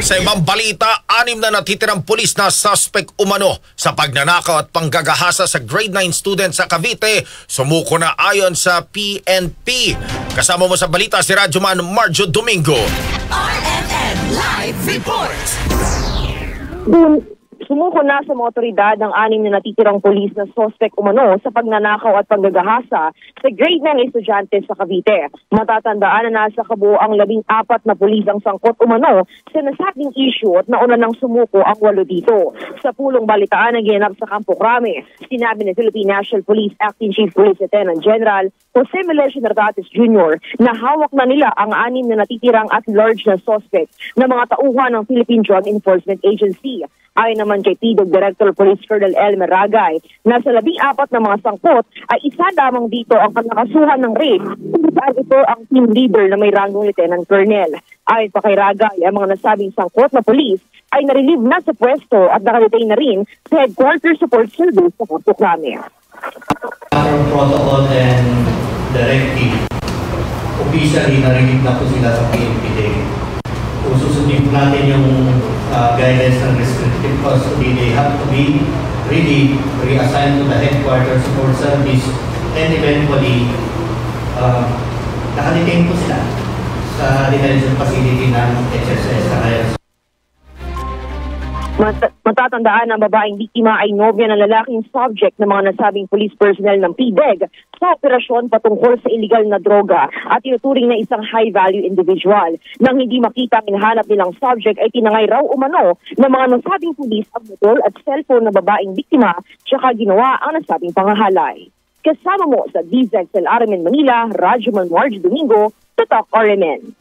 Sa ibang balita, 6 na natitirang pulis na suspect umano sa pagnanakaw at panggagahasa sa grade 9 student sa Cavite sumuko na ayon sa PNP. Kasama mo sa balita si Radyoman Marjo Domingo. RMN Live Report. Sumuko na sa mga otoridad ang 6 na natitirang pulis na suspect umano sa pagnanakaw at panggagahasa sa grade 9 estudyante sa Cavite. Matatandaan na nasa kabuoang 14 na pulis ang sangkot umano sa nasabing issue at nauna nang sumuko ang 8 dito. Sa pulong balitaan na ginanap sa Campo Crame, sinabi ng Philippine National Police Acting Chief Police Lieutenant General Jose Melesio Nardates Jr. na hawak na nila ang 6 na natitirang at large na suspect na mga tauhan ng Philippine Drug Enforcement Agency. Ayon naman kay PDOG Director Police Colonel Elmer Ragay, na sa 14 na mga sangkot ay isa lamang dito ang nakasuhan ng rape, kung saan ito ang team leader na may ranggong Lieutenant Colonel. Ayon pa kay Ragay, ang mga nasabing sangkot na polis ay narelieve na sa pwesto at nakadetain na rin sa Headquarters Support Service sa Campo Crame. Our protocol and directive, officially narinig na po sila sa PNP Day. Kung susundin po natin yung guidance ng restrictive custody, they have to be really reassigned to the headquarters support service and eventually nakadetain po sila sa detention facility ng HSS sa Rayos. Matatandaan ang babaeng biktima ay nobya ng lalaking subject ng mga nasabing police personnel ng PDEG sa operasyon patungkol sa illegal na droga at tinuturing na isang high-value individual. Nang hindi makita ang hinahanap nilang subject ay tinangay raw umano ng mga nasabing police ang motor at cellphone ng babaeng biktima tsaka ginawa ang nasabing pangahalay. Kasama mo sa DZXL RMN Manila, Radyoman Marjo Domingo, Tatak RMN.